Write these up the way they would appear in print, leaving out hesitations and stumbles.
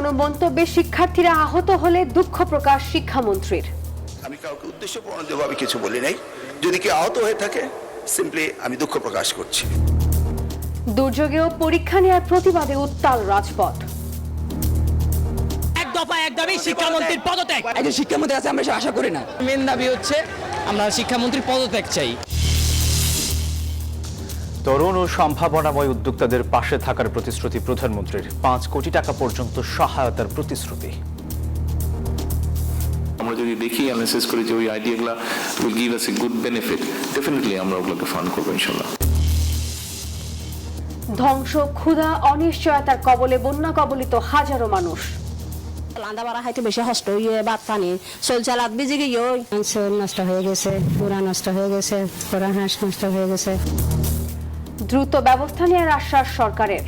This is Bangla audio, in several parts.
গণমন্তব্যে শিক্ষার্থীরা আহত হলে দুঃখ প্রকাশ শিক্ষামন্ত্রীর। আমি কাউকে উদ্দেশ্যপ্রণোদিতভাবে কিছু বলি নাই। যদি কেউ আহত হয়ে থাকে, সিম্পলি আমি দুঃখ প্রকাশ করছি। দুর্যোগেও পরীক্ষা নেওয়ার প্রতিবাদে উত্তাল রাজপথ। এক দফা এক দাবি শিক্ষামন্ত্রীর পদত্যাগ। একজন শিক্ষামন্ত্রী আছে আমরা আশা করি না। মেন দাবি হচ্ছে আমরা শিক্ষামন্ত্রীর পদত্যাগ চাই। তরুণ ও সম্ভাবনাময় উদ্যোক্তাদের পাশে থাকার প্রতিশ্রুতি প্রধানমন্ত্রীর। 5 কোটি টাকা পর্যন্ত সহায়তার প্রতিশ্রুতি। আমরা যদি দেখি অ্যানালাইসিস করি যে ওই আইডিয়াগুলো will give us a good benefit, definitely আমরা ওগুলোকে ফান্ড করবো ইনশাআল্লাহ। ধ্বংস, ক্ষুধা, অনিশ্চয়তার কবলে বন্যা কবলিত হাজারো মানুষ। লান্দাবাড়া হাইতে বেশি হষ্ট হয়ে বাদ পানি শৌচালাত ভিজে গিয়ে অঞ্চল নষ্ট হয়ে গেছে, পুরা নষ্ট হয়ে গেছে, পুরা হাঁস নষ্ট হয়ে গেছে। দ্রুত ব্যবস্থা নেওয়ার আশ্বাস সরকারের।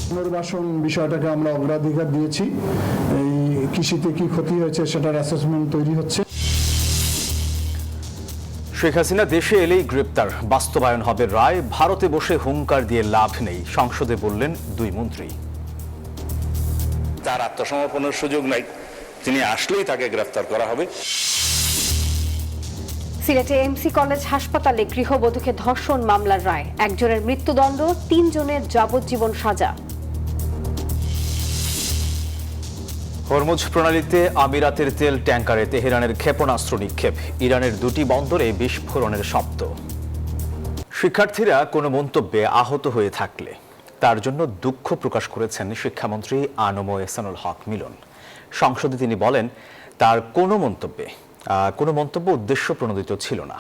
পুনর্বাসন বিষয়টাকে আমরা অগ্রাধিকার দিয়েছি। এই কৃষিতে কি ক্ষতি হয়েছে সেটার অ্যাসেসমেন্ট তৈরি হচ্ছে। শেখ হাসিনা দেশে এলেই গ্রেপ্তার, বাস্তবায়ন হবে রায়। ভারতে বসে হুঙ্কার দিয়ে লাভ নেই, সংসদে বললেন 2 মন্ত্রী। তার আত্মসমর্পণের সুযোগ নাই, তিনি আসলেই তাকে গ্রেফতার করা হবে। সিলেটে এমসি কলেজ হাসপাতালে গৃহবধূকে ধর্ষণ মামলার রায়। 1 জনের মৃত্যুদণ্ড, 3 জনের যাবজ্জীবন সাজা। হরমুজ প্রণালীতে আমিরাতের তেল ট্যাঙ্কারে তেহরানের ক্ষেপণাস্ত্র নিক্ষেপ। ইরানের 2টি বন্দরে বিস্ফোরণের শব্দ। শিক্ষার্থীরা কোনো মন্তব্যে আহত হয়ে থাকলে তার জন্য দুঃখ প্রকাশ করেছেন শিক্ষামন্ত্রী আনম এহসানুল হক মিলন। সংসদে তিনি বলেন, তার কোনো মন্তব্য উদ্দেশ্য প্রণোদিত ছিল না।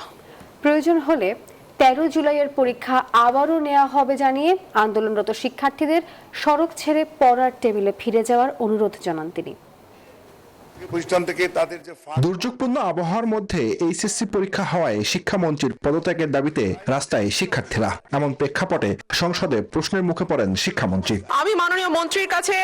প্রয়োজন হলে 13 জুলাইয়ের পরীক্ষা আবারও নেওয়া হবে জানিয়ে আন্দোলনরত শিক্ষার্থীদের সড়ক ছেড়ে পড়ার টেবিলে ফিরে যাওয়ার অনুরোধ জানান তিনি। দুর্যোগপূর্ণ আবহাওয়ার মধ্যে এইচএসসি পরীক্ষা হওয়ায় শিক্ষামন্ত্রীর পদত্যাগের দাবিতে রাস্তায় শিক্ষার্থীরা। এমন প্রেক্ষাপটে সংসদে প্রশ্নের মুখে পড়েন শিক্ষামন্ত্রী। আমি মাননীয় মন্ত্রীর কাছে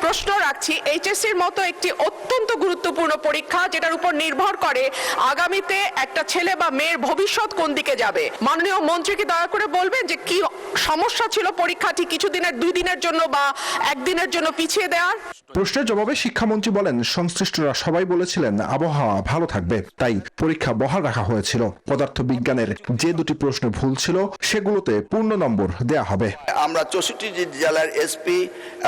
প্রশ্ন রাখছি, এইচএসসির মতো একটি অত্যন্ত গুরুত্বপূর্ণ পরীক্ষা যেটার উপর নির্ভর করে আগামীতে একটা ছেলে বা মেয়ের ভবিষ্যৎ কোন দিকে যাবে, মাননীয় মন্ত্রীকে দয়া করে বলবেন যে কি সমস্যা ছিল পরীক্ষাটি কিছুদিনের 2 দিনের জন্য বা 1 দিনের জন্য পিছিয়ে দেওয়ার। প্রশ্নের জবাবে শিক্ষামন্ত্রী বলেন, সংশ্লিষ্টরা সবাই বলেছিলেন আবহাওয়া ভালো থাকবে, তাই পরীক্ষা বহাল রাখা হয়েছিল। পদার্থবিজ্ঞানের যে 2টি প্রশ্ন ভুল ছিল সেগুলোতে পূর্ণ নম্বর দেয়া হবে। আমরা 64টি জেলার এসপি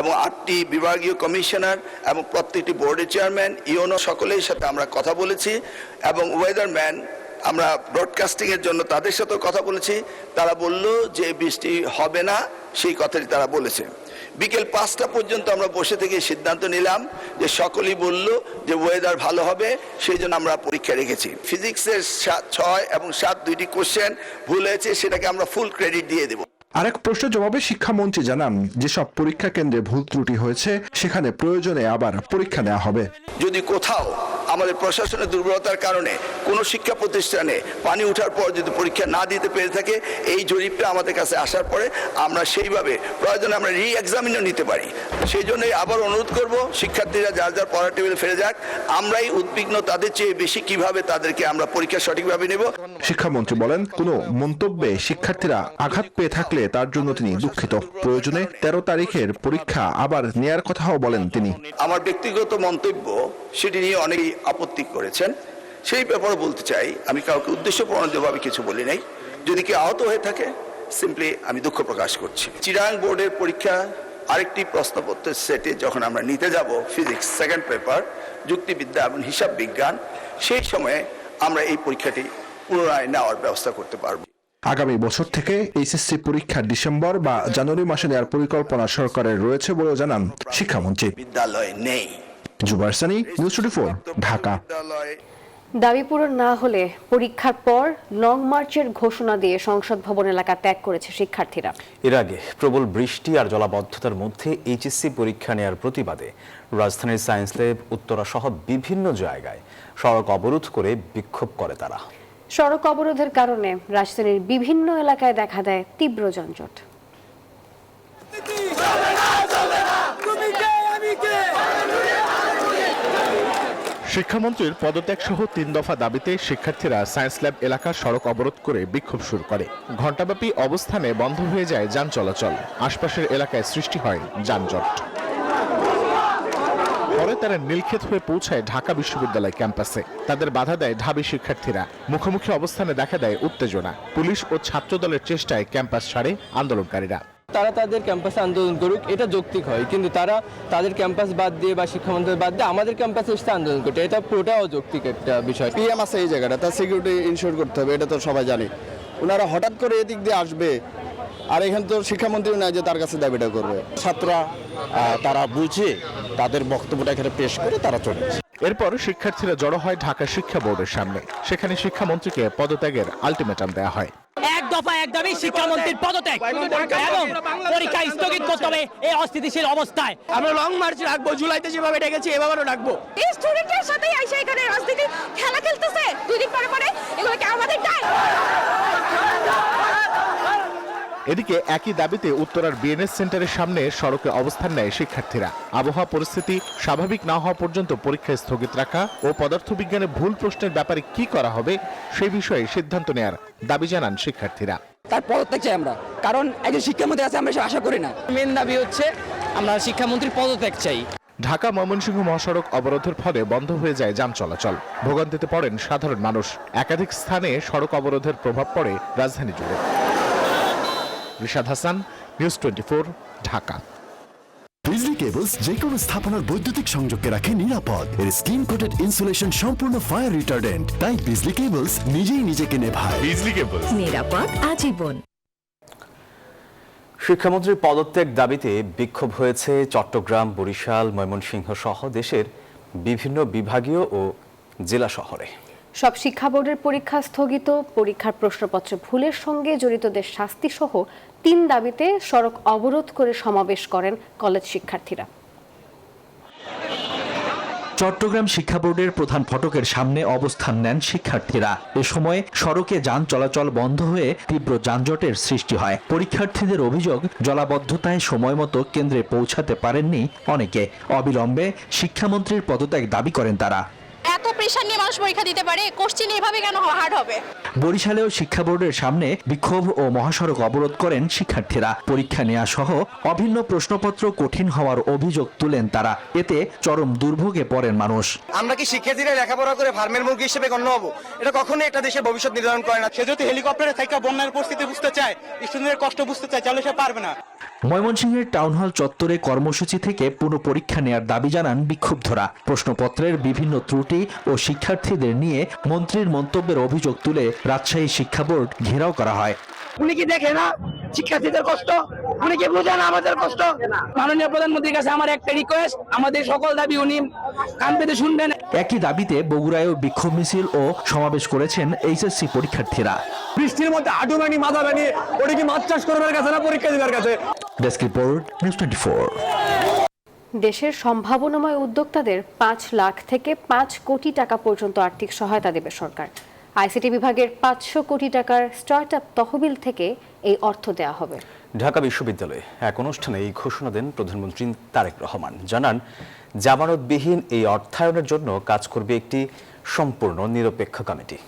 এবং 8টি বিভাগীয় কমিশনার এবং প্রত্যেকটি বোর্ডের চেয়ারম্যান, ইউনো সকলের সাথে আমরা কথা বলেছি এবং ওয়েদারম্যান আমরা ব্রডকাস্টিং এর জন্য তাদের সাথে কথা বলেছি। তারা বলল যে বৃষ্টি হবে না, সেই কথাটি তারা বলেছে। বিকেল 5টা পর্যন্ত আমরা বসে থেকে সিদ্ধান্ত নিলাম যে সকলেই বলল যে ওয়েদার ভালো হবে, সেই জন্য আমরা পরীক্ষা রেখেছি। ফিজিক্সের 6 এবং 7 2টি কোশ্চেন ভুল হয়েছে, সেটাকে আমরা ফুল ক্রেডিট দিয়ে দেব। আরেক প্রশ্নের জবাবে শিক্ষামন্ত্রী জানান, যেসব পরীক্ষা কেন্দ্রে ভুল ত্রুটি হয়েছে সেখানে প্রয়োজনে আবার পরীক্ষা নেওয়া হবে। যদি কোথাও আমাদের প্রশাসনের দুর্বলতার কারণে কোনো শিক্ষা প্রতিষ্ঠানে পানি ওঠার পর যদি পরীক্ষা না দিতে পেরে থাকে, এই জরিপটা আমাদের কাছে আসার পরে আমরা সেইভাবে প্রয়োজনে আমরা রি-এক্সামিনও নিতে পারি। সেই জন্যই আবার অনুরোধ করব, শিক্ষার্থীরা যার যার পড়ার টেবিলে ফিরে যাক। আমরাই উদ্বিগ্ন তাদের চেয়ে বেশি কিভাবে তাদেরকে আমরা পরীক্ষা সঠিকভাবে নেব। শিক্ষামন্ত্রী বলেন, কোনো মন্তব্যে শিক্ষার্থীরা আঘাত পেয়ে থাকলে তার জন্য তিনি দুঃখিত। প্রয়োজনে 13 তারিখের পরীক্ষা আবার নেয়ার কথাও বলেন তিনি। আমার ব্যক্তিগত মন্তব্য সেটি নিয়ে অনেকেই আপত্তি করেছেন, সেই ব্যাপারে বলতে চাই, আমি কাউকে উদ্দেশ্যপ্রণোদিতভাবে কিছু বলি নাই। যদি কেউ আহত হয়ে থাকে, সিম্পলি আমি দুঃখ প্রকাশ করছি। চিরাং বোর্ডের পরীক্ষা আরেকটি প্রশ্নপত্রের সেটে যখন আমরা নিতে যাব, ফিজিক্স 2nd পেপার, যুক্তিবিদ্যা এবং হিসাব বিজ্ঞান, সেই সময়ে আমরা এই পরীক্ষাটি পুনরায় নেওয়ার ব্যবস্থা করতে পারব। আগামী বছর থেকে এইচএসসি পরীক্ষা ডিসেম্বর বা জানুয়ারি মাসে নেওয়ার পরিকল্পনা সরকারের রয়েছে বলেও জানান শিক্ষামন্ত্রী। বিদ্যালয় নেই। জুবায়ের সানি, নিউজ 24, ঢাকা। দাবি পূরণ না হলে পরীক্ষার পর লং মার্চের ঘোষণা দিয়ে সংসদ ভবন এলাকা ত্যাগ করেছে শিক্ষার্থীরা। এর আগে প্রবল বৃষ্টি আর জলাবদ্ধতার মধ্যে এইচএসসি পরীক্ষা নেয়ার প্রতিবাদে রাজধানীর সায়েন্স ল্যাব, উত্তরা সহ বিভিন্ন জায়গায় সড়ক অবরোধ করে বিক্ষোভ করে তারা। সড়ক অবরোধের কারণে রাজধানীর বিভিন্ন এলাকায় দেখা দেয় তীব্র যানজট। শিক্ষামন্ত্রীর পদত্যাগ সহ 3 দফা দাবিতে শিক্ষার্থীরা সায়েন্স ল্যাব এলাকার সড়ক অবরোধ করে বিক্ষোভ শুরু করে। ঘণ্টাব্যাপী অবস্থানে বন্ধ হয়ে যায় যান চলাচল, আশপাশের এলাকায় সৃষ্টি হয় যানজট। পরে তারা নীলক্ষেত হয়ে পৌঁছায় ঢাকা বিশ্ববিদ্যালয় ক্যাম্পাসে। তাদের বাধা দেয় ঢাবি শিক্ষার্থীরা। মুখোমুখি অবস্থানে দেখা দেয় উত্তেজনা। পুলিশ ও ছাত্রদলের চেষ্টায় ক্যাম্পাস ছাড়ে আন্দোলনকারীরা। তারা তাদের ক্যাম্পাসে আন্দোলন করুক, এটা যৌক্তিক হয়, কিন্তু তারা তাদের ক্যাম্পাস বাদ দিয়ে বা শিক্ষা মন্ত্রী বাদ দিয়ে আমাদের ক্যাম্পাসে এসে আন্দোলন করতে, এটা পুরোটা অযৌক্তিক একটা বিষয়। পিএম আছে এই জায়গাটা, তার সিকিউরিটি ইনশিওর করতে হবে, এটা তো সবাই জানে। ওনারা হঠাৎ করে এদিক দিয়ে আসবে, আর এখানে তো শিক্ষামন্ত্রী নয় যে তার কাছে দাবিটা করবে। ছাত্ররা তারা বুঝে তাদের বক্তব্যটা এখানে পেশ করে তারা চলে যায়। এরপর শিক্ষার্থীরা জড়ো হয় ঢাকা শিক্ষা বোর্ডের সামনে। সেখানে শিক্ষামন্ত্রীকে পদত্যাগের আলটিমেটাম দেওয়া হয়। এক দফা এক দাবি শিক্ষামন্ত্রীর পদত্যাগ এবং পরীক্ষা স্থগিত করতে হবে এই অস্থিতিশীল অবস্থায়। আমরা লং মার্চ রাখবো, জুলাইতে যেভাবে ডেকেছি এভাবেও রাখবো। এই স্টুডেন্টের সাথে আইসা এখানে রাজনীতি খেলা খেলতেছে দুই দিন পরে পরে, এগুলো কি আমাদের দায়? এদিকে একই দাবিতে উত্তরার বিএনএস সেন্টারের সামনে সড়কে অবস্থান নেয় শিক্ষার্থীরা। আবহাওয়া পরিস্থিতি স্বাভাবিক না হওয়া পর্যন্ত পরীক্ষা স্থগিত রাখা ও পদার্থবিজ্ঞানে ভুল প্রশ্নের ব্যাপারে কি করা হবে সেই বিষয়ে সিদ্ধান্ত নেয়ার দাবি জানান শিক্ষার্থীরা। তার পদত্যাগ চাই আমরা, কারণ একজন শিক্ষামন্ত্রী আছে, আমরা এসব আশা করি না। মেন দাবি হচ্ছে আমরা শিক্ষামন্ত্রীর পদত্যাগ চাই। ঢাকা ময়মনসিংহ মহাসড়ক অবরোধের ফলে বন্ধ হয়ে যায় যান চলাচল। ভোগান্তিতে পড়েন সাধারণ মানুষ। একাধিক স্থানে সড়ক অবরোধের প্রভাব পড়ে রাজধানী জুড়ে। রিশাদ হাসান, নিউজ 24, ঢাকা। বিজলি কেবলস যে কোনো স্থাপনার বৈদ্যুতিক সংযোগকে রাখে নিরাপদ। এর স্কিন কোটেড ইনসুলেশন সম্পূর্ণ ফায়ার রিটার্ডেন্ট, তাই বিজলি কেবলস নিজেই নিজেকে নেভায়। বিজলি কেবলস, নিরাপদ আজীবন। শিক্ষামন্ত্রীর পদত্যাগ দাবিতে বিক্ষোভ হয়েছে চট্টগ্রাম, বরিশাল, ময়মনসিংহ সহ দেশের বিভিন্ন বিভাগীয় ও জেলা শহরে। সব শিক্ষা বোর্ডের পরীক্ষা স্থগিত, পরীক্ষার প্রশ্নপত্র ভুলের সঙ্গে জড়িতদের শাস্তি সহ 3 দাবিতে সড়ক অবরোধ করে সমাবেশ করেন কলেজ শিক্ষার্থীরা। চট্টগ্রাম শিক্ষা বোর্ডের প্রধান ফটকের সামনে অবস্থান নেন শিক্ষার্থীরা। এ সময় সড়কে যান চলাচল বন্ধ হয়ে তীব্র যানজটের সৃষ্টি হয়। পরীক্ষার্থীদের অভিযোগ, জলাবদ্ধতায় সময়মতো কেন্দ্রে পৌঁছাতে পারেননি অনেকে। অবিলম্বে শিক্ষামন্ত্রীর পদত্যাগ দাবি করেন তারা। এত প্রেশার নিয়ে মানুষ পরীক্ষা দিতে পারে, কোশ্চেন এভাবে কেন হার্ড হবে? বরিশালেও শিক্ষা বোর্ডের সামনে বিক্ষোভ ও মহাসড়ক অবরোধ করেন শিক্ষার্থীরা। পরীক্ষা নেওয়া সহ অভিন্ন প্রশ্নপত্র কঠিন হওয়ার অভিযোগ তুলেন তারা। এতে চরম দুর্ভোগে পড়েন মানুষ। আমরা কি শিক্ষার্থীরা লেখাপড়া করে ফার্মের মুরগি হিসেবে গণ্য হবো? এটা কখনোই একটা দেশের ভবিষ্যৎ নির্ধারণ করে না। সে যদি হেলিকপ্টারে থেকে বন্যার পরিস্থিতি বুঝতে চায়, স্টুডেন্টের কষ্ট বুঝতে চায়, তাহলে সে পারবে না। ময়মনসিংহের টাউন হল চত্বরে কর্মসূচি থেকে পুনঃ পরীক্ষা নেয়ার দাবি জানান বিক্ষুব্ধরা। প্রশ্নপত্রের বিভিন্ন ত্রুটি ও শিক্ষার্থীদের নিয়ে মন্ত্রীর মন্তব্যের অভিযোগ তুলে রাজশাহী শিক্ষা বোর্ড ঘেরাও করা হয়। উনি কি দেখে না শিক্ষার্থীদের কষ্ট? উনি কি বুঝেন আমাদের কষ্ট? মাননীয় প্রধানমন্ত্রীর কাছে আমার একটা রিকোয়েস্ট, আমাদের সকল দাবি উনি কান পেতে শুনবেন। একই দাবিতে বগুড়ায়ও বিক্ষোভ মিছিল ও সমাবেশ করেছেন এইচএসসি পরীক্ষার্থীরা। বৃষ্টির মধ্যে হাঁটু বানি মাথা বানি ওটা কি মাছ চাষ করবার কাছে না পরীক্ষা দিবার কাছে? Desk report, news 24। দেশের সম্ভাবনাময় উদ্যোক্তাদের 5 লাখ থেকে 5 কোটি টাকা পর্যন্ত আর্থিক সহায়তা দেবে সরকার। আইসিটি বিভাগের 500 কোটি টাকার স্টার্টআপ তহবিল থেকে এই অর্থ দেওয়া হবে। ঢাকা বিশ্ববিদ্যালয়ে এক অনুষ্ঠানে এই ঘোষণা দেন প্রধানমন্ত্রী তারেক রহমান। জানান, জামানতবিহীন এই অর্থায়নের জন্য কাজ করবে একটি সম্পূর্ণ নিরপেক্ষ কমিটি।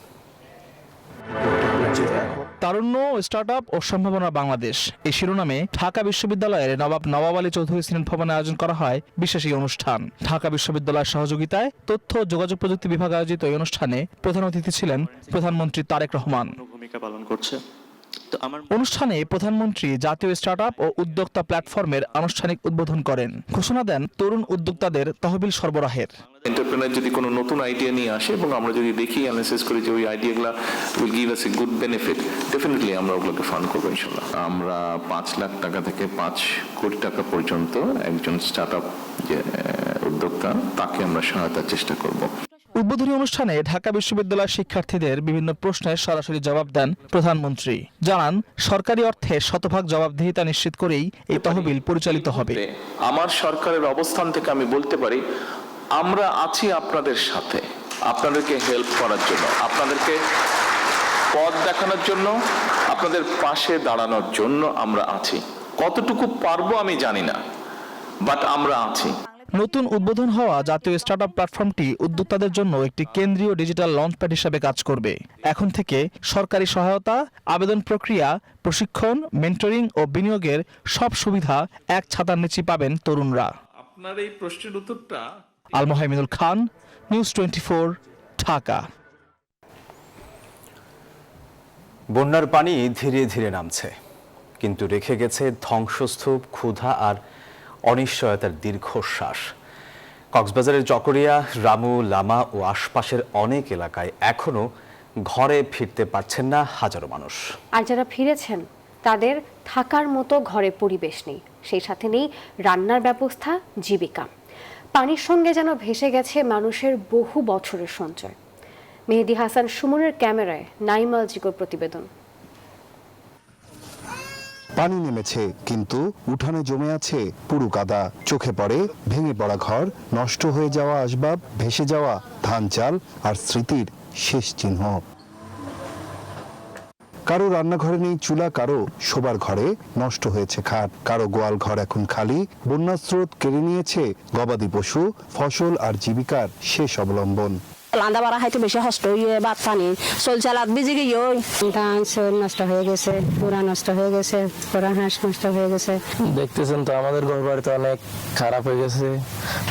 তারুণ্য, স্টার্টআপ ও সম্ভাবনা বাংলাদেশ এই শিরোনামে ঢাকা বিশ্ববিদ্যালয়ের নবাব আলী চৌধুরী সিনেট ভবনে আয়োজন করা হয় বিশেষ এই অনুষ্ঠান। ঢাকা বিশ্ববিদ্যালয়ের সহযোগিতায় তথ্য ও যোগাযোগ প্রযুক্তি বিভাগ আয়োজিত এই অনুষ্ঠানে প্রধান অতিথি ছিলেন প্রধানমন্ত্রী তারেক রহমান। ভূমিকা পালন করছে। অনুষ্ঠানে প্রধানমন্ত্রী জাতীয় স্টার্টআপ ও উদ্যোক্তা প্ল্যাটফর্মের আনুষ্ঠানিক উদ্বোধন করেন। ঘোষণা দেন তরুণ উদ্যোক্তাদের তহবিল সরবরাহের। এন্টারপ্রেনার যদি কোনো নতুন আইডিয়া নিয়ে আসে এবং আমরা যদি দেখি অ্যানালাইসিস করি যে ওই আইডিয়াগুলো will give us a good benefit, definitely আমরা ওগুলোকে ফান্ড করবো ইনশাল্লাহ। আমরা 5 লাখ টাকা থেকে 5 কোটি টাকা পর্যন্ত একজন স্টার্টআপ যে উদ্যোক্তা তাকে আমরা সহায়তার চেষ্টা করব। উদ্বোধনী অনুষ্ঠানে ঢাকা বিশ্ববিদ্যালয়ের শিক্ষার্থীদের বিভিন্ন প্রশ্নের সরাসরি জবাব দেন প্রধানমন্ত্রী। জানান, সরকারি অর্থে শতভাগ জবাবদিহিতা নিশ্চিত করেই এই তহবিল পরিচালিত হবে। আমার সরকারের অবস্থান থেকে আমি বলতে পারি, আমরা আছি আপনাদের সাথে, আপনাদেরকে হেল্প করার জন্য, আপনাদেরকে পথ দেখানোর জন্য, আপনাদের পাশে দাঁড়ানোর জন্য আমরা আছি। কতটুকু পারবো আমি জানি না, বাট আমরা আছি। নতুন উদ্বোধন হওয়া জাতীয় স্টার্টআপ প্ল্যাটফর্মটি উদ্যোক্তাদের জন্য একটি কেন্দ্রীয় ডিজিটাল লঞ্চপ্যাড হিসেবে কাজ করবে। এখন থেকে সরকারি সহায়তা, আবেদন প্রক্রিয়া, প্রশিক্ষণ, মেন্টরিং ও বিনিয়োগের সব সুবিধা এক ছাতার নিচে পাবেন তরুণরা। আপনার এই প্রশ্নের উত্তরটা আল মোহাইমিনুল খান, নিউজ 24, ঢাকা। বন্যার পানি ধীরে ধীরে নামছে, কিন্তু রেখে গেছে ধ্বংসস্তূপ, ক্ষুধা আর অনিশ্চয়তার দীর্ঘশ্বাস। কক্সবাজারের চকরিয়া, রামু, লামা ও আশপাশের অনেক এলাকায় এখনো ঘরে ফিরতে পারছেন না হাজারো মানুষ। আর যারা ফিরেছেন তাদের থাকার মতো ঘরে পরিবেশ নেই, সেই সাথে নেই রান্নার ব্যবস্থা, জীবিকা। পানির সঙ্গে যেন ভেসে গেছে মানুষের বহু বছরের সঞ্চয়। মেহেদি হাসান সুমনের ক্যামেরায় নাইমাল জিকোর প্রতিবেদন। পানি নেমেছে, কিন্তু উঠানে জমে আছে পুরু কাদা। চোখে পড়ে ভেঙে পড়া ঘর, নষ্ট হয়ে যাওয়া আসবাব, ভেসে যাওয়া ধান চাল আর স্মৃতির শেষ চিহ্ন। কারো রান্নাঘরে নেই চুলা, কারো শোবার ঘরে নষ্ট হয়েছে খাট, কারো গোয়াল ঘর এখন খালি। বন্যার স্রোত কেড়ে নিয়েছে গবাদি পশু, ফসল আর জীবিকার শেষ অবলম্বন। রান্না বাড়া খাইতে বেশি কষ্ট হয়ে বাদ পানি চল চালাত ভিজে গিয়ে ধান চল নষ্ট হয়ে গেছে, পুরা নষ্ট হয়ে গেছে, পুরা হাঁস নষ্ট হয়ে গেছে। দেখতেছেন তো আমাদের ঘর বাড়িতে অনেক খারাপ হয়ে গেছে,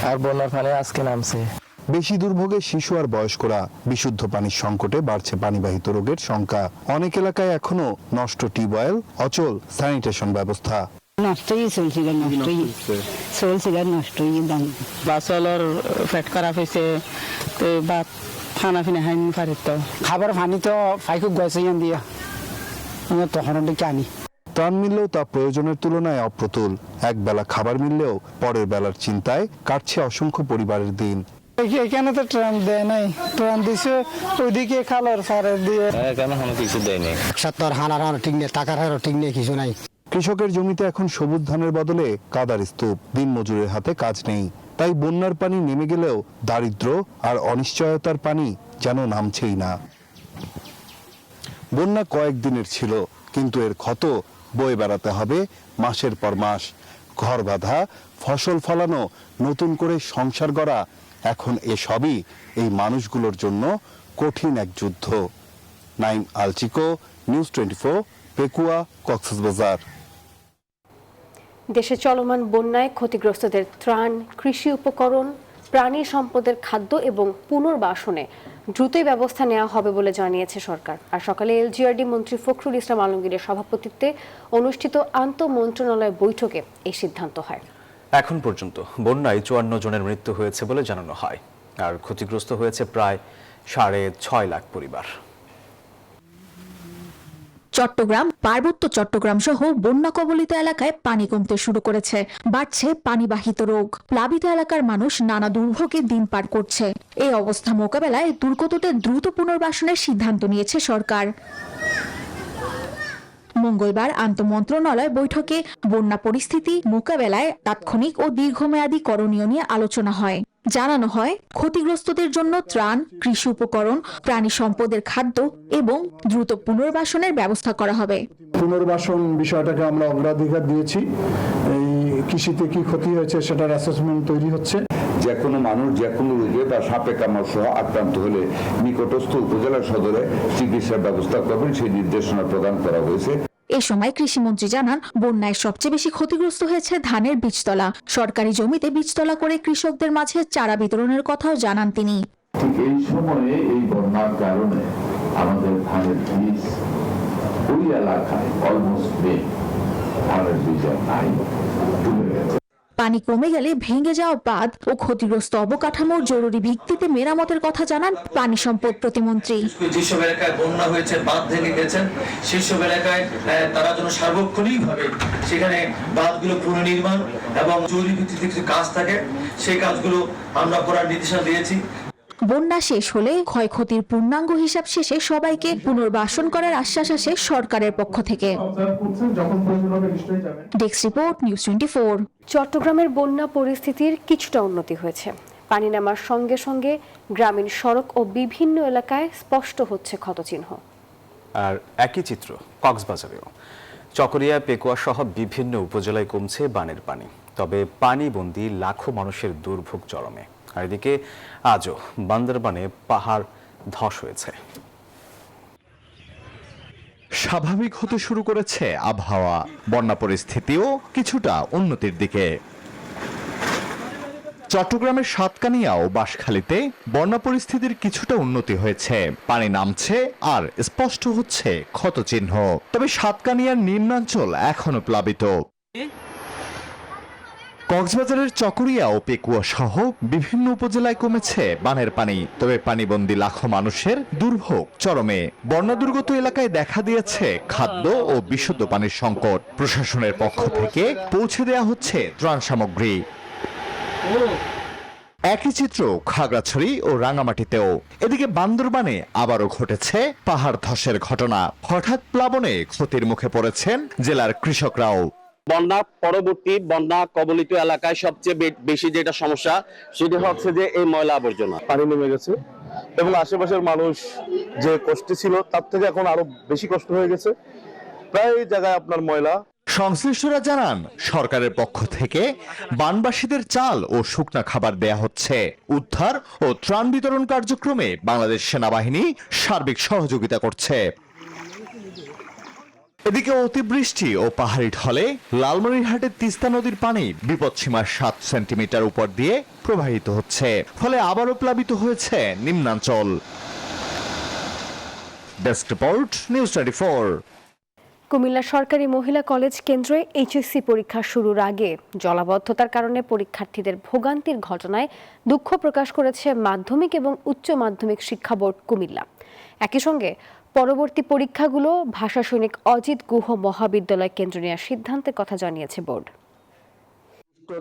আর বন্যার পানি আজকে নামছে। বেশি দুর্ভোগে শিশু আর বয়স্করা। বিশুদ্ধ পানির সংকটে বাড়ছে পানিবাহিত রোগের সংখ্যা। অনেক এলাকায় এখনো নষ্ট টিউবওয়েল, অচল স্যানিটেশন ব্যবস্থা। নষ্টই চলছিল, নষ্টই চলছিল, নষ্টই দাম বাসলের পেট খারাপ হয়েছে, তো বা খানা ফিনা খাই পারি, তো খাবার পানি তো ফাইকুক গেছে ইয়ান দিয়া তখন ডেকে আনি। ত্রাণ মিললেও তা প্রয়োজনের তুলনায় অপ্রতুল। এক বেলা খাবার মিললেও পরের বেলার চিন্তায় কাটছে অসংখ্য পরিবারের দিন। এখানে তো ট্রাম দেয় নাই, ট্রাম দিছে ওইদিকে খালার সারের দিয়ে, এখানে কিছু দেয় নাই। সত্তর হানার হার ঠিক নেই, টাকার হারও ঠিক নেই, কিছু নাই। কৃষকের জমিতে এখন সবুজ ধানের বদলে কাদার স্তূপ, দিনমজুরের হাতে কাজ নেই। তাই বন্যার পানি নেমে গেলেও দারিদ্র্য আর অনিশ্চয়তার পানি যেন নামছেই না। বন্যা কয়েকদিনের ছিল, কিন্তু এর ক্ষত বয়ে বেড়াতে হবে মাসের পর মাস। ঘর বাঁধা, ফসল ফলানো, নতুন করে সংসার গড়া, এখন এসবই এই মানুষগুলোর জন্য কঠিন এক যুদ্ধ। নাইম আলচিকো, নিউজ 24, পেকুয়া, কক্সবাজার। দেশে চলমান বন্যায় ক্ষতিগ্রস্তদের ত্রাণ, কৃষি উপকরণ, প্রাণী সম্পদের খাদ্য এবং পুনর্বাসনে দ্রুতই ব্যবস্থা নেওয়া হবে বলে জানিয়েছে সরকার। আর সকালে এলজিআরডি মন্ত্রী ফখরুল ইসলাম আলমগীরের সভাপতিত্বে অনুষ্ঠিত আন্তঃমন্ত্রণালয় বৈঠকে এই সিদ্ধান্ত হয়। এখন পর্যন্ত বন্যায় 54 জনের মৃত্যু হয়েছে বলে জানানো হয়, আর ক্ষতিগ্রস্ত হয়েছে প্রায় 6.5 লাখ পরিবার। চট্টগ্রাম, পার্বত্য চট্টগ্রাম সহ বন্যা কবলিত এলাকায় পানি কমতে শুরু করেছে। বাড়ছে পানিবাহিত রোগ। প্লাবিত এলাকার মানুষ নানা দুর্ভোগে দিন পার করছে। এই অবস্থা মোকাবেলায় দুর্গতদের দ্রুত পুনর্বাসনের সিদ্ধান্ত নিয়েছে সরকার। মঙ্গলবার আন্তঃমন্ত্রণালয় বৈঠকে বন্যা পরিস্থিতি মোকাবেলায় তাৎক্ষণিক ও দীর্ঘমেয়াদী করণীয় নিয়ে আলোচনা হয়। জানানো হয়, ক্ষতিগ্রস্তদের জন্য ত্রাণ, কৃষি উপকরণ, প্রাণী সম্পদের খাদ্য এবং দ্রুত পুনর্বাসনের ব্যবস্থা করা হবে। পুনর্বাসন বিষয়টাকে আমরা অগ্রাধিকার দিয়েছি। এই কৃষিতে কি ক্ষতি হয়েছে সেটার অ্যাসেসমেন্ট তৈরি হচ্ছে। যে কোনো মানুষ যে কোনো রোগে বা সাপে কামড় সহ আক্রান্ত হলে নিকটস্থ উপজেলা সদরে চিকিৎসার ব্যবস্থা করবেন, সেই নির্দেশনা প্রদান করা হয়েছে। এ সময় কৃষিমন্ত্রী জানান, বন্যায় সবচেয়ে বেশি ক্ষতিগ্রস্ত হয়েছে ধানের বীজতলা। সরকারি জমিতে বীজতলা করে কৃষকদের মাঝে চারা বিতরণের কথাও জানান তিনি। ঠিক এই সময়ে এই বন্যার কারণে আমাদের ধানের বীজ ওই এলাকায় অলমোস্ট নেই, ধানের বীজ নাই, ডুবে গেছে। পানি কমে গেলে ভেঙে যাওয়া বাঁধ ও ক্ষতিগ্রস্ত অবকাঠামোর জরুরি ভিত্তিতে মেরামতের কথা জানান পানি সম্পদ প্রতিমন্ত্রী। যেসব এলাকায় বন্যা হয়েছে, বাঁধ ভেঙে গেছেন, সেসব এলাকায় তারা যেন সার্বক্ষণিকভাবে সেখানে বাঁধগুলো পুনর্নির্মাণ এবং জরুরি ভিত্তিতে কিছু কাজ থাকে, সেই কাজগুলো আমরা করার নির্দেশনা দিয়েছি। বন্যা শেষ হলে ক্ষয়ক্ষতির পূর্ণাঙ্গ হিসাব শেষে সবাইকে পুনর্বাসন করার আশ্বাস আসে সরকারের পক্ষ থেকে। Desk report, news 24। চট্টগ্রামের বন্যা পরিস্থিতির কিছুটা উন্নতি হয়েছে। পানি নামার সঙ্গে সঙ্গে গ্রামীণ সড়ক ও বিভিন্ন এলাকায় স্পষ্ট হচ্ছে ক্ষতচিহ্ন। আর একই চিত্র কক্সবাজারেও। চকরিয়া, পেকুয়া সহ বিভিন্ন উপজেলায় কমছে বানের পানি, তবে পানিবন্দী লাখো মানুষের দুর্ভোগ চরমে। আর এদিকে আজও বান্দরবানে পাহাড় ধস হয়েছে। স্বাভাবিক হতে শুরু করেছে আবহাওয়া, বন্যা পরিস্থিতিও কিছুটা উন্নতির দিকে। চট্টগ্রামের সাতকানিয়া ও বাঁশখালীতে বন্যা পরিস্থিতির কিছুটা উন্নতি হয়েছে, পানি নামছে আর স্পষ্ট হচ্ছে ক্ষতচিহ্ন। তবে সাতকানিয়ার নিম্নাঞ্চল এখনো প্লাবিত। কক্সবাজারের চকরিয়া ও পেকুয়া সহ বিভিন্ন উপজেলায় কমেছে বানের পানি, তবে পানিবন্দী লাখো মানুষের দুর্ভোগ চরমে। বন্যা দুর্গত এলাকায় দেখা দিয়েছে খাদ্য ও বিশুদ্ধ পানির সংকট। প্রশাসনের পক্ষ থেকে পৌঁছে দেয়া হচ্ছে ত্রাণ সামগ্রী। একই চিত্র খাগড়াছড়ি ও রাঙামাটিতেও। এদিকে বান্দরবানে আবারও ঘটেছে পাহাড় ধসের ঘটনা। হঠাৎ প্লাবনে ক্ষতির মুখে পড়েছেন জেলার কৃষকরাও। বন্যা পরবর্তী বন্যা কবলিত এলাকায় সবচেয়ে বেশি যেটা সমস্যা সেটা হচ্ছে যে এই ময়লা আবর্জনা। পানি নেমে গেছে এবং আশেপাশের মানুষ যে কষ্টে ছিল তার থেকে এখন আরো বেশি কষ্ট হয়ে গেছে। প্রায় জায়গায় আপনার ময়লা। সংশ্লিষ্টরা জানান সরকারের পক্ষ থেকে বানবাসীদের চাল ও শুকনা খাবার দেয়া হচ্ছে। উদ্ধার ও ত্রাণ বিতরণ কার্যক্রমে বাংলাদেশ সেনাবাহিনী সার্বিক সহযোগিতা করছে। এদিকে অতিবৃষ্টি ও পাহাড়ি ঢলে লালমনিরহাটের তিস্তা নদীর পানি বিপদসীমার 7 সেন্টিমিটার উপর দিয়ে প্রবাহিত হচ্ছে, ফলে আবারও প্লাবিত হয়েছে নিম্নাঞ্চল। Desk report, news 24। কুমিল্লা সরকারি মহিলা কলেজ কেন্দ্রে এইচএসসি পরীক্ষা শুরুর আগে জলাবদ্ধতার কারণে পরীক্ষার্থীদের ভোগান্তির ঘটনায় দুঃখ প্রকাশ করেছে মাধ্যমিক এবং উচ্চ মাধ্যমিক শিক্ষা বোর্ড কুমিল্লা। একই সঙ্গে পরবর্তী পরীক্ষাগুলো ভাষা সৈনিক অজিত গুহ মহাবিদ্যালয় কেন্দ্রে নেওয়ার সিদ্ধান্তের কথা জানিয়েছে বোর্ড।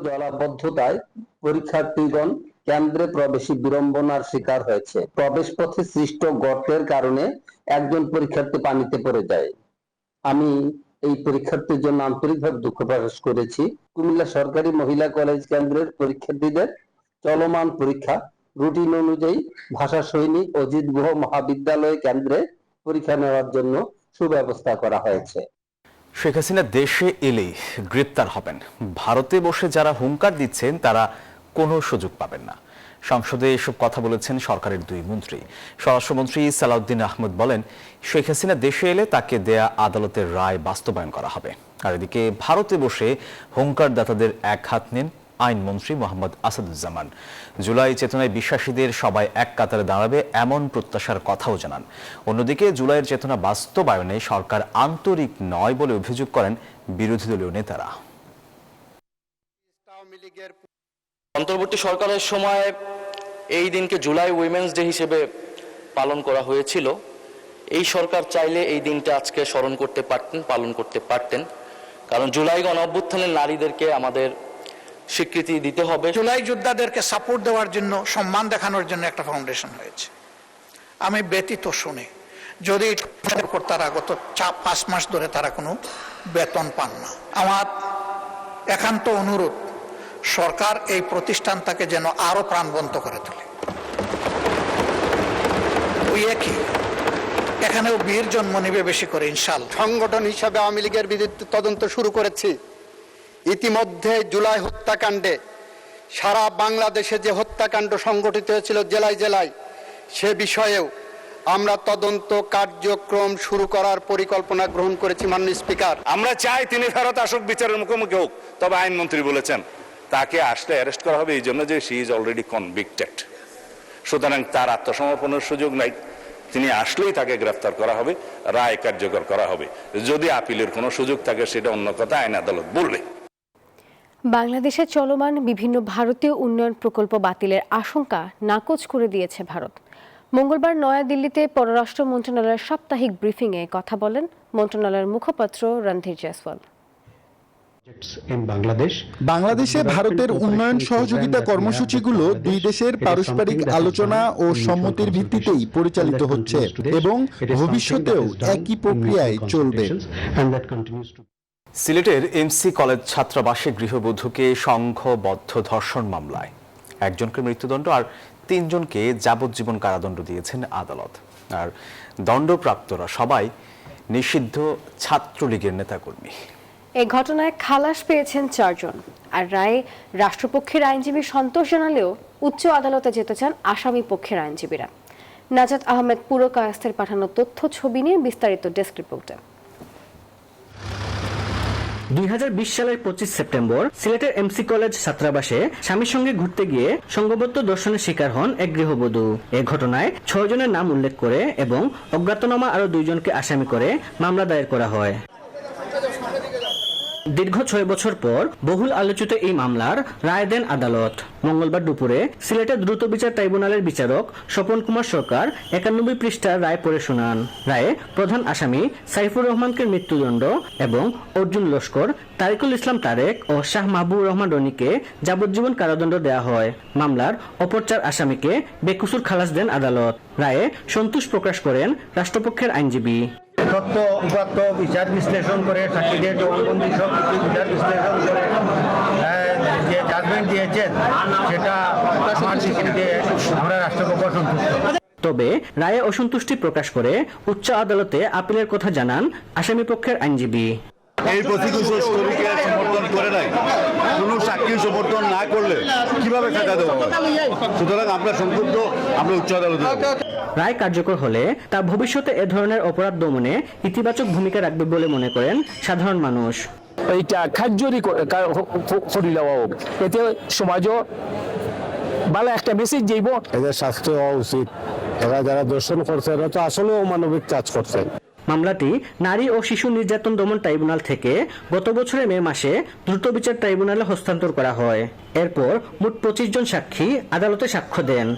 জলাবদ্ধতায় পরীক্ষার্থীগণ কেন্দ্রে প্রবেশে বিড়ম্বনার শিকার হয়েছে। প্রবেশ পথে সৃষ্ট গর্তের কারণে একজন পরীক্ষার্থী পানিতে পড়ে যায়। আমি এই পরীক্ষার্থীর জন্য আন্তরিকভাবে দুঃখ প্রকাশ করেছি। কুমিল্লা সরকারি মহিলা কলেজ কেন্দ্রের পরীক্ষার্থীদের চলমান পরীক্ষা রুটিন অনুযায়ী ভাষা সৈনিক অজিত গুহ মহাবিদ্যালয় কেন্দ্রে পরীক্ষা নেওয়ার জন্য সুব্যবস্থা করা হয়েছে। শেখ হাসিনা দেশে এলেই গ্রেপ্তার হবেন। ভারতে বসে যারা হুঙ্কার দিচ্ছেন তারা কোনো সুযোগ পাবেন না। সংসদে এসব কথা বলেছেন সরকারের দুই মন্ত্রী। স্বরাষ্ট্রমন্ত্রী সালাউদ্দিন আহমেদ বলেন, শেখ হাসিনা দেশে এলে তাকে দেয়া আদালতের রায় বাস্তবায়ন করা হবে। আর এদিকে ভারতে বসে হুঙ্কারদাতাদের এক হাত নেন আইনমন্ত্রী মোহাম্মদ আসাদুজ্জামান। জুলাই চেতনায় বিশ্বাসীদের সবাই এক কাতারে দাঁড়াবে এমন প্রত্যাশার কথাও জানান। অন্যদিকে জুলাইয়ের চেতনা বাস্তবায়নে সরকার আন্তরিক নয় বলে অভিযোগ করেন বিরোধী দলীয় নেতারা। অন্তর্বর্তী সরকারের সময় এই দিনকে জুলাই উইমেন্স ডে হিসেবে পালন করা হয়েছিল। এই সরকার চাইলে এই দিনটা আজকে স্মরণ করতে পারতেন, পালন করতে পারতেন, কারণ জুলাই গণ অভ্যুত্থানের নারীদেরকে আমাদের স্বীকৃতি দিতে হবে। জুলাই যোদ্ধাদেরকে সাপোর্ট দেওয়ার জন্য, সম্মান দেখানোর জন্য একটা ফাউন্ডেশন হয়েছে। আমি ব্যতীত শুনে যদি তারা গত 5 মাস ধরে তারা কোনো বেতন পান না। আমার একান্ত অনুরোধ, সরকার এই প্রতিষ্ঠানটাকে যেন আরো প্রাণবন্ত করে তোলে। ওই একই এখানেও বীর জন্ম নেবে বেশি করে ইনশাআল্লাহ। সংগঠন হিসাবে আওয়ামী লীগের বিরুদ্ধে তদন্ত শুরু করেছি। ইতিমধ্যে জুলাই হত্যাকাণ্ডে সারা বাংলাদেশে যে হত্যাকাণ্ড সংগঠিত হয়েছিল জেলায় জেলায়, সে বিষয়েও আমরা তদন্ত কার্যক্রম শুরু করার পরিকল্পনা গ্রহণ করেছি। মাননীয় স্পিকার, আমরা চাই তিনি ফেরত আসুক, বিচারের মুখোমুখি হোক। তবে আইনমন্ত্রী বলেছেন তাকে আসলে অ্যারেস্ট করা হবে এই জন্য যে শি ইজ অলরেডি কনভিক্টেড। সুতরাং তার আত্মসমর্পণের সুযোগ নাই। তিনি আসলেই তাকে গ্রেফতার করা হবে, রায় কার্যকর করা হবে। যদি আপিলের কোনো সুযোগ থাকে সেটা অন্য কথা, আইন আদালত বলবে। বাংলাদেশে চলমান বিভিন্ন ভারতীয় উন্নয়ন প্রকল্প বাতিলের আশঙ্কা নাকচ করে দিয়েছে ভারত। মঙ্গলবার নয়াদিল্লিতে পররাষ্ট্র মন্ত্রণালয়ের সাপ্তাহিক ব্রিফিংয়ে কথা বলেন মন্ত্রণালয়ের মুখপাত্র রণধীর জয়সওয়াল। বাংলাদেশে ভারতের উন্নয়ন সহযোগিতা কর্মসূচিগুলো দুই দেশের পারস্পরিক আলোচনা ও সম্মতির ভিত্তিতেই পরিচালিত হচ্ছে এবং ভবিষ্যতেও একই প্রক্রিয়ায় চলবে। সিলেটের এমসি কলেজ ছাত্রাবাসে গৃহবধূকে সংঘবদ্ধ ধর্ষণ মামলায় একজনকে মৃত্যুদণ্ড আর 3 জনকে যাবজ্জীবন কারাদণ্ড দিয়েছেন আদালত। আর দণ্ডপ্রাপ্তরা সবাই নিষিদ্ধ ছাত্রলীগের নেতাকর্মী। এই ঘটনায় খালাস পেয়েছেন 4 জন। আর রায়ে রাষ্ট্রপক্ষের আইনজীবী সন্তোষ জানালেও উচ্চ আদালতে যেতে চান আসামি পক্ষের আইনজীবীরা। নাজাত আহমেদ পুরো কায়স্থের পাঠানো তথ্য ছবি নিয়ে বিস্তারিত ডেস্ক রিপোর্টে। 2020 সালের 25 সেপ্টেম্বর সিলেটের এমসি কলেজ ছাত্রাবাসে স্বামীর সঙ্গে ঘুরতে গিয়ে সংঘবদ্ধ দর্শনের শিকার হন এক গৃহবধূ। এ ঘটনায় 6 জনের নাম উল্লেখ করে এবং অজ্ঞাতনামা আরো 2 জনকে আসামি করে মামলা দায়ের করা হয়। দীর্ঘ 6 বছর পর বহুল আলোচিত এই মামলার রায় দেন আদালত। মঙ্গলবার দুপুরে সিলেটের দ্রুত বিচার ট্রাইব্যুনালের বিচারক স্বপন কুমার সরকার 91 পৃষ্ঠার রায় পড়ে শোনান। রায়ে প্রধান আসামি সাইফুর রহমানকে মৃত্যুদণ্ড এবং অর্জুন লস্কর, তারিকুল ইসলাম তারেক ও শাহ মাহবুবুর রহমান রনিকে যাবজ্জীবন কারাদণ্ড দেওয়া হয়। মামলার অপর 4 আসামিকে বেকসুর খালাস দেন আদালত। রায়ে সন্তোষ প্রকাশ করেন রাষ্ট্রপক্ষের আইনজীবী। তথ্য উপাত্ত বিচার বিশ্লেষণ করে সাক্ষীদের জবানবন্দি সব কিছু বিচার বিশ্লেষণ করে যে জাজমেন্ট দিয়েছেন সেটা আমার দৃষ্টিতে আমরা রাষ্ট্রপক্ষ সন্তুষ্ট। তবে রায়ে অসন্তুষ্টি প্রকাশ করে উচ্চ আদালতে আপিলের কথা জানান আসামি পক্ষের আইনজীবী। এই প্রসিকিউশন স্টোরিকে সমর্থন করে নাই, কোনো সাক্ষী সমর্থন না করলে কিভাবে সাজা দেওয়া হয়? সুতরাং আমরা সংক্ষুব্ধ, আমরা উচ্চ আদালতে। রায় কার্যকর হলে তা ভবিষ্যতে এ ধরনের অপরাধ দমনে ইতিবাচক ভূমিকা রাখবে বলে মনে করেন সাধারণ মানুষ। এইটা কার্যকরী করিলে এতে সমাজও ভালো একটা মেসেজ যাইব। এদের শাস্তি হওয়া উচিত। এরা যারা দর্শন করছে এরা তো আসলে অমানবিক কাজ করছে। মামলাটি নারী ও শিশু নির্যাতন দমন ট্রাইব্যুনাল থেকে গত বছরের মে মাসে দ্রুত বিচার ট্রাইব্যুনালে হস্তান্তর করা হয়। এরপর মোট 25 জন সাক্ষী আদালতে সাক্ষ্য দেন।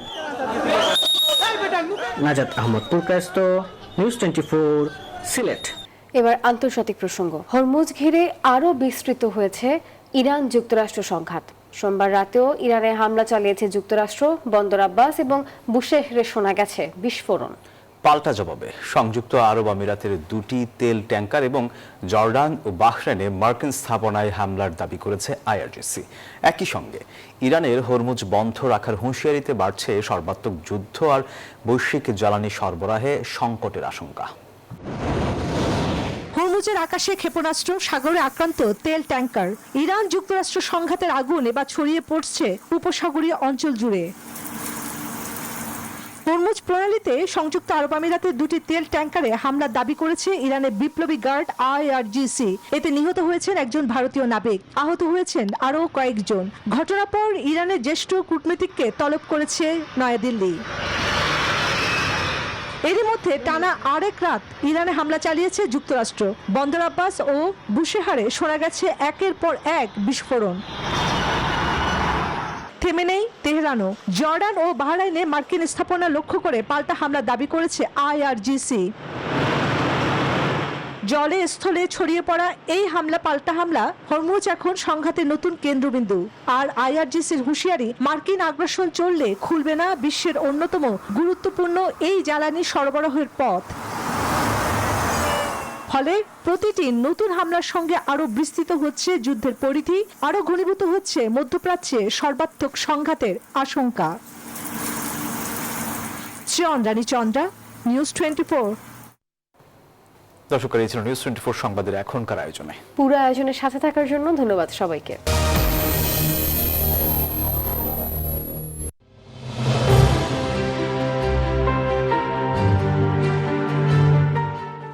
নাজাত আহমদ পুরকায়স্ত, নিউজ 24, সিলেট। এবার আন্তর্জাতিক প্রসঙ্গ। হরমুজ ঘিরে আরও বিস্তৃত হয়েছে ইরান যুক্তরাষ্ট্র সংঘাত। সোমবার রাতেও ইরানে হামলা চালিয়েছে যুক্তরাষ্ট্র। বন্দর আব্বাস এবং বুশেহরে শোনা গেছে বিস্ফোরণ। পাল্টা জবাবে সংযুক্ত আরব আমিরাতের 2টি তেল ট্যাঙ্কার এবং জর্ডান ও বাহরাইনে মার্কিন স্থাপনায় হামলার দাবি করেছে আইআরজিসি। একই সঙ্গে ইরানের হরমুজ বন্ধ রাখার হুঁশিয়ারিতে বাড়ছে সর্বাত্মক যুদ্ধ আর বৈশ্বিক জ্বালানি সরবরাহে সংকটের আশঙ্কা। হরমুজের আকাশে ক্ষেপণাস্ত্র, সাগরে আক্রান্ত তেল ট্যাঙ্কার, ইরান যুক্তরাষ্ট্র সংঘাতের আগুন এবার ছড়িয়ে পড়ছে উপসাগরীয় অঞ্চল জুড়ে। হরমুজ প্রণালীতে সংযুক্ত আরব আমিরাতের 2টি তেল ট্যাঙ্কারে হামলার দাবি করেছে ইরানের বিপ্লবী গার্ড আইআরজিসি। এতে নিহত হয়েছেন একজন ভারতীয় নাবিক, আহত হয়েছেন আরও কয়েকজন। ঘটনার পর ইরানের জ্যেষ্ঠ কূটনীতিককে তলব করেছে নয়াদিল্লি। এরই মধ্যে টানা আরেক রাত ইরানে হামলা চালিয়েছে যুক্তরাষ্ট্র। বন্দর আব্বাস ও বুশেহারে শোনা গেছে একের পর এক বিস্ফোরণ। থেমে নেই তেহরানও। জর্ডান ও বাহরাইনে মার্কিন স্থাপনা লক্ষ্য করে পাল্টা হামলার দাবি করেছে আইআরজিসি। জলে স্থলে ছড়িয়ে পড়া এই পাল্টা হামলা হরমুজ এখন সংঘাতের নতুন কেন্দ্রবিন্দু। আর আইআরজিসির হুঁশিয়ারি, মার্কিন আগ্রাসন চললে খুলবে না বিশ্বের অন্যতম গুরুত্বপূর্ণ এই জ্বালানি সরবরাহের পথ। ফলে প্রতিটি নতুন হামলার সঙ্গে আরো বিস্তৃত হচ্ছে যুদ্ধের পরিধি, আরো ঘনীভূত হচ্ছে মধ্যপ্রাচ্যে সর্বাত্মক সংঘাতের আশঙ্কা। চন্দ্রা, নিউজ 24। দর্শক, এই ছিল নিউজ 24 সংবাদের এখনকার আয়োজনে। পুরো আয়োজনের সাথে থাকার জন্য ধন্যবাদ সবাইকে।